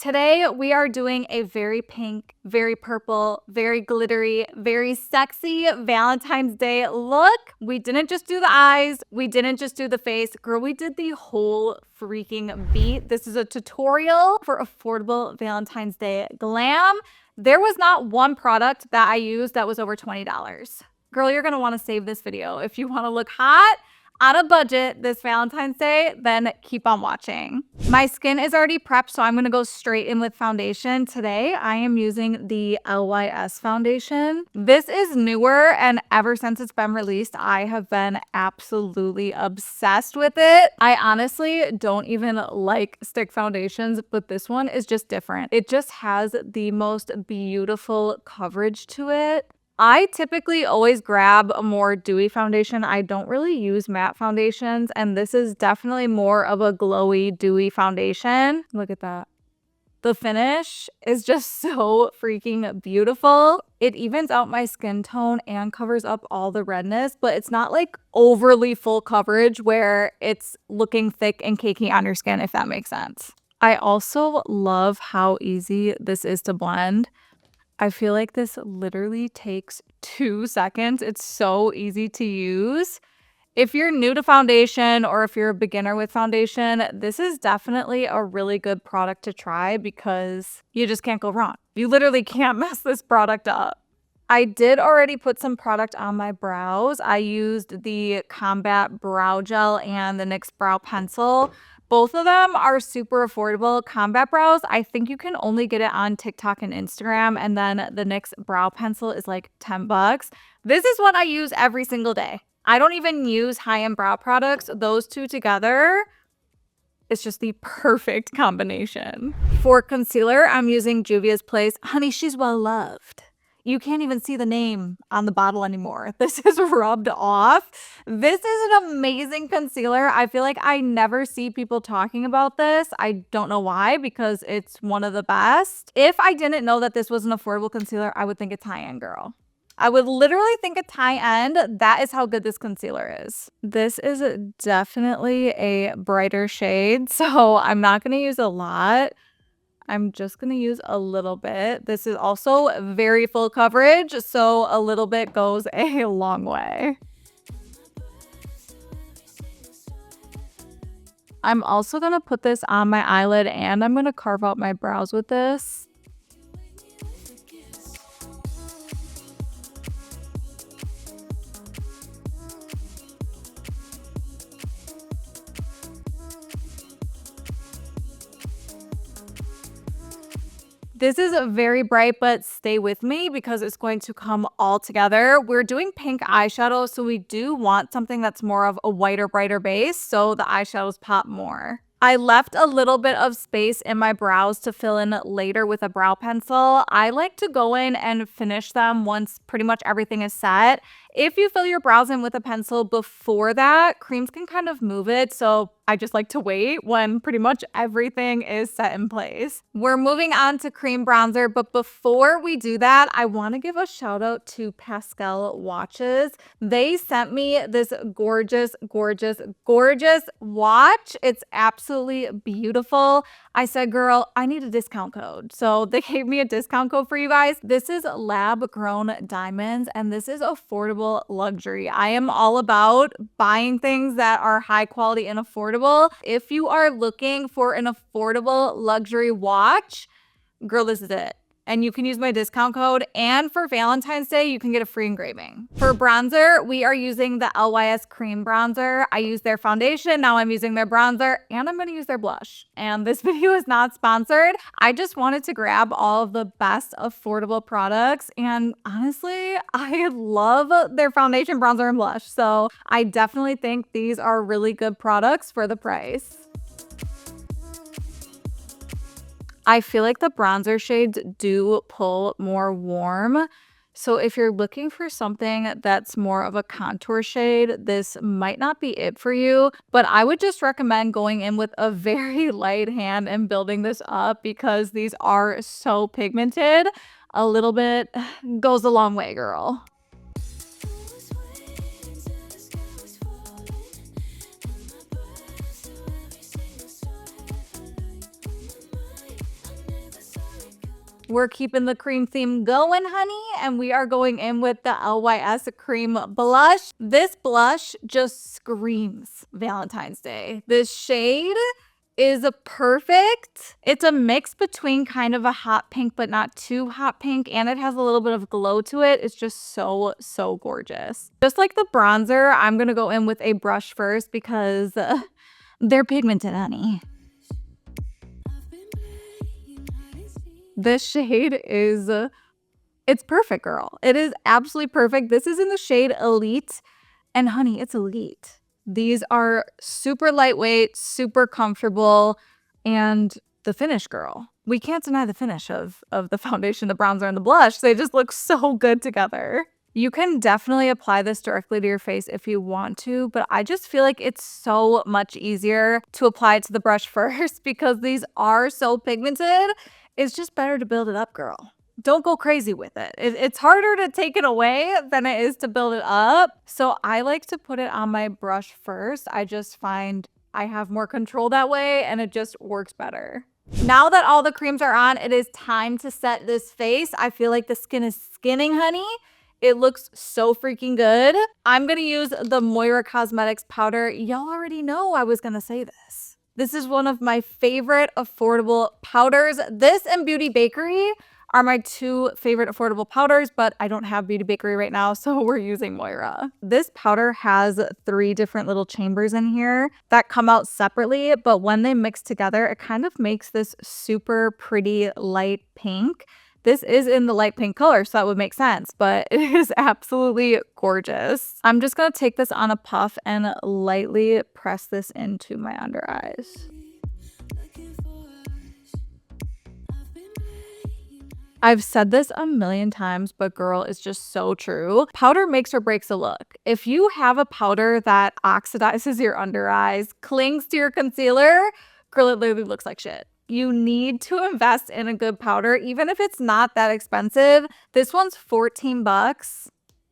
Today, we are doing a very pink, very purple, very glittery, very sexy Valentine's Day look. We didn't just do the eyes. We didn't just do the face. Girl, we did the whole freaking beat. This is a tutorial for affordable Valentine's Day glam. There was not one product that I used that was over $20. Girl, you're going to want to save this video. If you want to look hot, on a budget this Valentine's Day, then keep on watching. My skin is already prepped, so I'm gonna go straight in with foundation. Today, I am using the LYS foundation. This is newer, and ever since it's been released, I have been absolutely obsessed with it. I honestly don't even like stick foundations, but this one is just different. It just has the most beautiful coverage to it. I typically always grab a more dewy foundation. I don't really use matte foundations, and this is definitely more of a glowy, dewy foundation. Look at that. The finish is just so freaking beautiful. It evens out my skin tone and covers up all the redness, but it's not like overly full coverage where it's looking thick and cakey on your skin, if that makes sense. I also love how easy this is to blend. I feel like this literally takes 2 seconds. It's so easy to use. If you're new to foundation or if you're a beginner with foundation, this is definitely a really good product to try because you just can't go wrong. You literally can't mess this product up. I did already put some product on my brows. I used the Combat Brow Gel and the NYX Brow Pencil. Both of them are super affordable. Combat Brows, I think you can only get it on TikTok and Instagram, and then the NYX Brow Pencil is like 10 bucks. This is what I use every single day. I don't even use high-end brow products. Those two together, it's just the perfect combination. For concealer, I'm using Juvia's Place. Honey, she's well loved. You can't even see the name on the bottle anymore. This is rubbed off. This is an amazing concealer. I feel like I never see people talking about this. I don't know why, because it's one of the best. If I didn't know that this was an affordable concealer, I would think it's high-end, girl. I would literally think it's high-end. That is how good this concealer is. This is definitely a brighter shade, so I'm not going to use a lot. I'm just going to use a little bit. This is also very full coverage, so a little bit goes a long way. I'm also going to put this on my eyelid, and I'm going to carve out my brows with this. This is very bright, but stay with me because it's going to come all together. We're doing pink eyeshadow, so we do want something that's more of a whiter, brighter base, so the eyeshadows pop more. I left a little bit of space in my brows to fill in later with a brow pencil. I like to go in and finish them once pretty much everything is set. If you fill your brows in with a pencil before that, creams can kind of move it, so I just like to wait when pretty much everything is set in place. We're moving on to cream bronzer, but before we do that, I want to give a shout out to Pascal Watches. They sent me this gorgeous, gorgeous, gorgeous watch. It's absolutely beautiful. I said, girl, I need a discount code. So they gave me a discount code for you guys. This is lab grown diamonds, and this is affordable luxury. I am all about buying things that are high quality and affordable. If you are looking for an affordable luxury watch, girl, this is it. And you can use my discount code. And for Valentine's Day, you can get a free engraving. For bronzer, we are using the LYS Cream Bronzer. I use their foundation. Now I'm using their bronzer, and I'm going to use their blush. And this video is not sponsored. I just wanted to grab all of the best affordable products. And honestly, I love their foundation, bronzer, and blush. So I definitely think these are really good products for the price. I feel like the bronzer shades do pull more warm. So if you're looking for something that's more of a contour shade, this might not be it for you. But I would just recommend going in with a very light hand and building this up because these are so pigmented. A little bit goes a long way, girl. We're keeping the cream theme going, honey, and we are going in with the LYS Cream Blush. This blush just screams Valentine's Day. This shade is perfect. It's a mix between kind of a hot pink but not too hot pink, and it has a little bit of glow to it. It's just so gorgeous. Just like the bronzer, I'm gonna go in with a brush first because they're pigmented, honey. This shade is it's perfect, girl. It is absolutely perfect. This is in the shade Elite, and honey, it's elite. These are super lightweight, super comfortable, and the finish, girl. We can't deny the finish of the foundation, the bronzer, and the blush. They just look so good together. You can definitely apply this directly to your face if you want to, but I just feel like it's so much easier to apply it to the brush first because these are so pigmented. It's just better to build it up, girl. Don't go crazy with it. It's harder to take it away than it is to build it up. So I like to put it on my brush first. I just find I have more control that way and it just works better. Now that all the creams are on, it is time to set this face. I feel like the skin is skinning, honey. It looks so freaking good. I'm gonna use the Moira Cosmetics powder. Y'all already know I was gonna say this. This is one of my favorite affordable powders. This and Beauty Bakery are my two favorite affordable powders, but I don't have Beauty Bakery right now, so we're using Moira. This powder has 3 different little chambers in here that come out separately, but when they mix together, it kind of makes this super pretty light pink. This is in the light pink color, so that would make sense, but it is absolutely gorgeous. I'm just gonna take this on a puff and lightly press this into my under eyes. I've said this a million times, but girl, it's just so true. Powder makes or breaks a look. If you have a powder that oxidizes your under eyes, clings to your concealer, girl, it literally looks like shit. You need to invest in a good powder, even if it's not that expensive. This one's 14 bucks.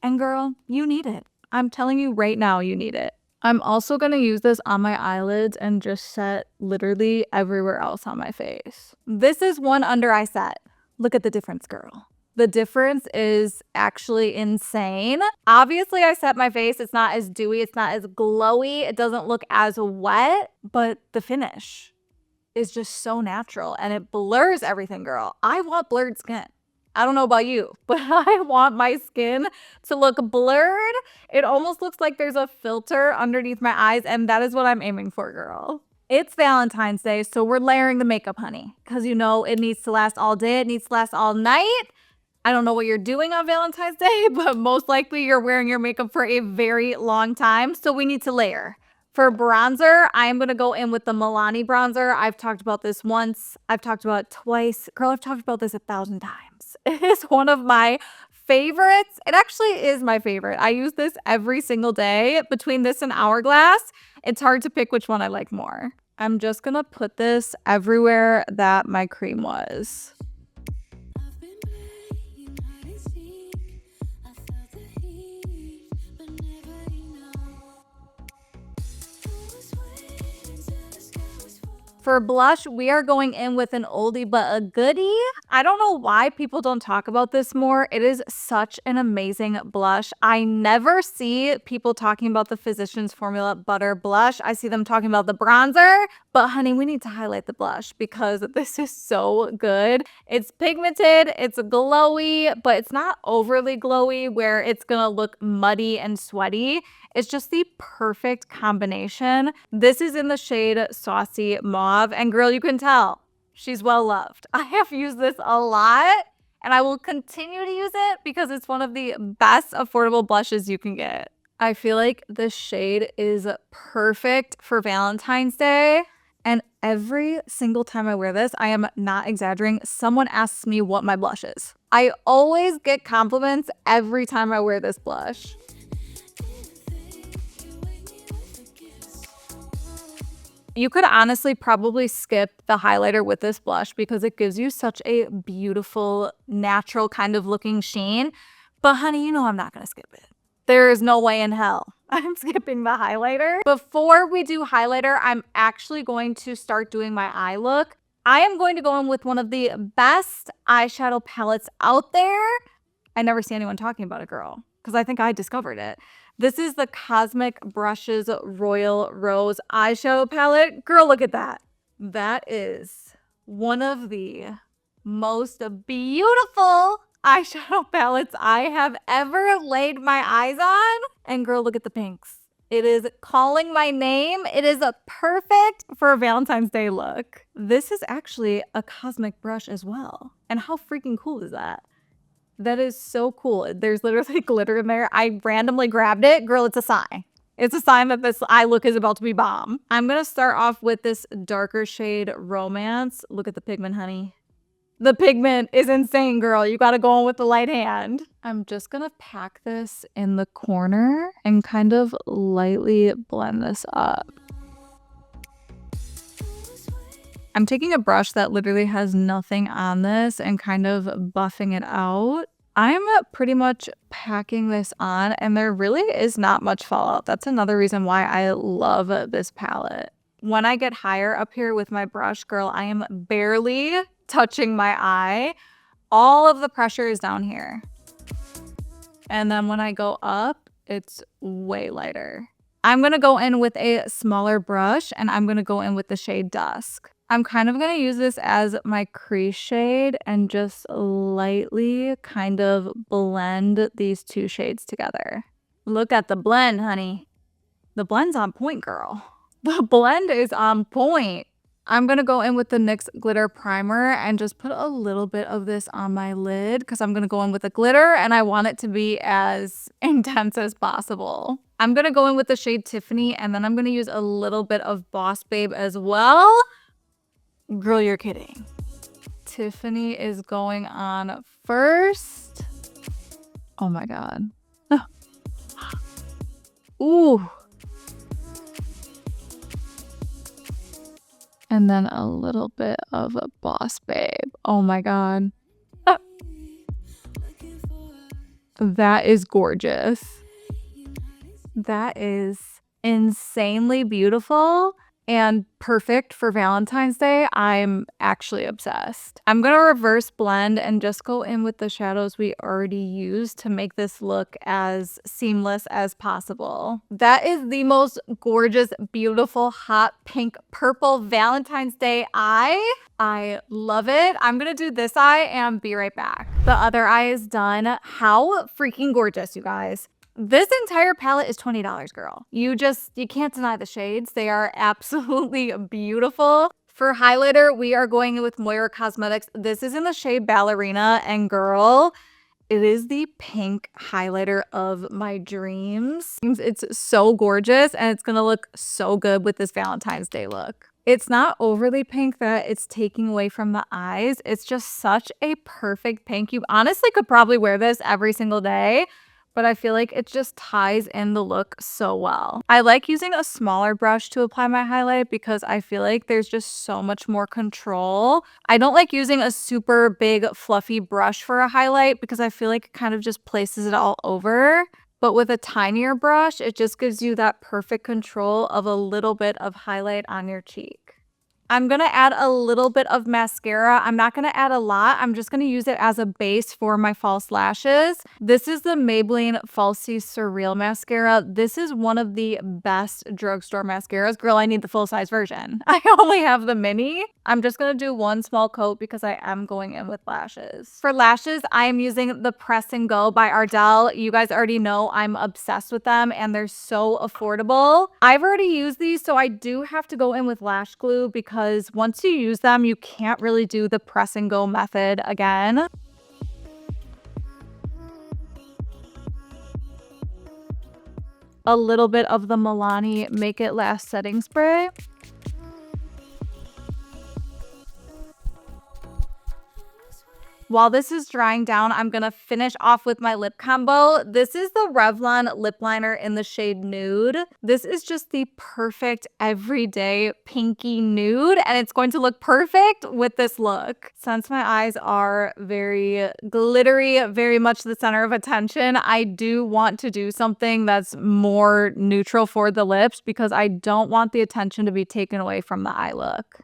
And girl, you need it. I'm telling you right now, you need it. I'm also going to use this on my eyelids and just set literally everywhere else on my face. This is one under eye set. Look at the difference, girl. The difference is actually insane. Obviously, I set my face. It's not as dewy. It's not as glowy. It doesn't look as wet, but the finish is just so natural and it blurs everything, girl. I want blurred skin. I don't know about you, but I want my skin to look blurred. It almost looks like there's a filter underneath my eyes, and that is what I'm aiming for, girl. It's Valentine's Day, so we're layering the makeup, honey, because you know it needs to last all day. It needs to last all night. I don't know what you're doing on Valentine's Day, but most likely you're wearing your makeup for a very long time, so we need to layer. For bronzer, I am going to go in with the Milani bronzer. I've talked about this once. I've talked about it twice. Girl, I've talked about this 1,000 times. It is one of my favorites. It actually is my favorite. I use this every single day. Between this and Hourglass, it's hard to pick which one I like more. I'm just going to put this everywhere that my cream was. For blush, we are going in with an oldie but a goodie. I don't know why people don't talk about this more. It is such an amazing blush. I never see people talking about the Physicians Formula Butter Blush. I see them talking about the bronzer, but honey, we need to highlight the blush because this is so good. It's pigmented, it's glowy, but it's not overly glowy where it's gonna look muddy and sweaty. It's just the perfect combination. This is in the shade Saucy Mauve, and girl, you can tell she's well loved. I have used this a lot, and I will continue to use it because it's one of the best affordable blushes you can get. I feel like this shade is perfect for Valentine's Day, and every single time I wear this, I am not exaggerating, someone asks me what my blush is. I always get compliments every time I wear this blush. You could honestly probably skip the highlighter with this blush because it gives you such a beautiful, natural kind of looking sheen. But honey, you know I'm not gonna skip it. There is no way in hell I'm skipping the highlighter. Before we do highlighter, I'm actually going to start doing my eye look. I am going to go in with one of the best eyeshadow palettes out there. I never see anyone talking about it, girl, because I think I discovered it. This is the Cosmic Brushes Royal Rose eyeshadow palette. Girl, look at that. That is one of the most beautiful eyeshadow palettes I have ever laid my eyes on. And girl, look at the pinks. It is calling my name. It is a perfect for a Valentine's Day look. This is actually a cosmic brush as well. And how freaking cool is that? That is so cool. There's literally glitter in there. I randomly grabbed it. Girl, it's a sign. It's a sign that this eye look is about to be bomb. I'm going to start off with this darker shade Romance. Look at the pigment, honey. The pigment is insane, girl. You got to go in with the light hand. I'm just going to pack this in the corner and kind of lightly blend this up. I'm taking a brush that literally has nothing on this and kind of buffing it out. I'm pretty much packing this on and there really is not much fallout. That's another reason why I love this palette. When I get higher up here with my brush, girl, I am barely touching my eye. All of the pressure is down here. And then when I go up, it's way lighter. I'm going to go in with a smaller brush and I'm going to go in with the shade Dusk. I'm kind of going to use this as my crease shade and just lightly kind of blend these two shades together. Look at the blend, honey. The blend's on point, girl. The blend is on point. I'm going to go in with the NYX Glitter Primer and just put a little bit of this on my lid because I'm going to go in with the glitter and I want it to be as intense as possible. I'm going to go in with the shade Tiffany and then I'm going to use a little bit of Boss Babe as well. Girl, you're kidding. Tiffany is going on first. Oh my God. Ooh. And then a little bit of a Boss Babe. Oh my God. That is gorgeous. That is insanely beautiful and perfect for Valentine's Day. I'm actually obsessed. I'm going to reverse blend and just go in with the shadows we already used to make this look as seamless as possible. That is the most gorgeous, beautiful, hot pink purple Valentine's Day eye. I love it. I'm going to do this eye and be right back. The other eye is done. How freaking gorgeous, you guys. This entire palette is $20, girl. You can't deny the shades. They are absolutely beautiful. For highlighter, we are going with Moira Cosmetics. This is in the shade Ballerina, and girl, it is the pink highlighter of my dreams. It's so gorgeous, and it's gonna look so good with this Valentine's Day look. It's not overly pink that it's taking away from the eyes. It's just such a perfect pink. You honestly could probably wear this every single day, but I feel like it just ties in the look so well. I like using a smaller brush to apply my highlight because I feel like there's just so much more control. I don't like using a super big fluffy brush for a highlight because I feel like it kind of just places it all over. But with a tinier brush, it just gives you that perfect control of a little bit of highlight on your cheek. I'm going to add a little bit of mascara. I'm not going to add a lot. I'm just going to use it as a base for my false lashes. This is the Maybelline Falsies Surreal Mascara. This is one of the best drugstore mascaras. Girl, I need the full-size version. I only have the mini. I'm just going to do one small coat because I am going in with lashes. For lashes, I am using the Press and Go by Ardell. You guys already know I'm obsessed with them and they're so affordable. I've already used these, so I do have to go in with lash glue because once you use them, you can't really do the press and go method again. A little bit of the Milani Make It Last setting spray. While this is drying down, I'm going to finish off with my lip combo. This is the Revlon lip liner in the shade Nude. This is just the perfect everyday pinky nude, and it's going to look perfect with this look. Since my eyes are very glittery, very much the center of attention, I do want to do something that's more neutral for the lips because I don't want the attention to be taken away from the eye look.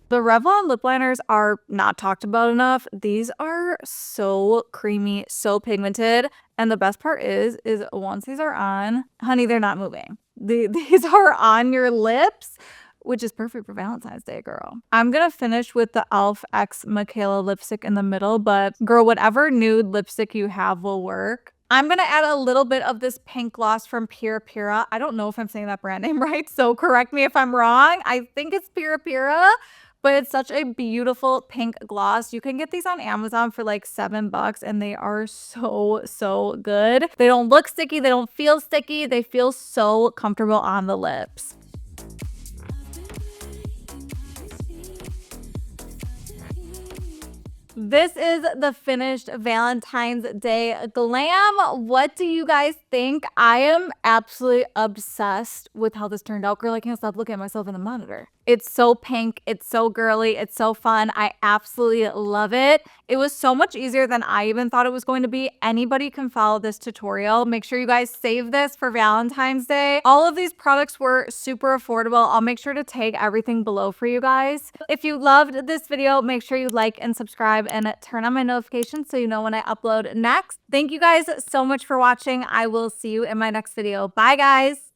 The Revlon lip liners are not talked about enough. These are so creamy, so pigmented. And the best part is once these are on, honey, they're not moving. These are on your lips, which is perfect for Valentine's Day, girl. I'm gonna finish with the e.l.f. X Michaela lipstick in the middle, but girl, whatever nude lipstick you have will work. I'm gonna add a little bit of this pink gloss from Pura Pura. I don't know if I'm saying that brand name right, so correct me if I'm wrong. I think it's Pura Pura, but it's such a beautiful pink gloss. You can get these on Amazon for like $7 and they are so, so good. They don't look sticky. They don't feel sticky. They feel so comfortable on the lips. This is the finished Valentine's Day glam. What do you guys think? I am absolutely obsessed with how this turned out. Girl, I can't stop looking at myself in the monitor. It's so pink. It's so girly. It's so fun. I absolutely love it. It was so much easier than I even thought it was going to be. Anybody can follow this tutorial. Make sure you guys save this for Valentine's Day. All of these products were super affordable. I'll make sure to tag everything below for you guys. If you loved this video, make sure you like and subscribe and turn on my notifications so you know when I upload next. Thank you guys so much for watching. I will see you in my next video. Bye, guys.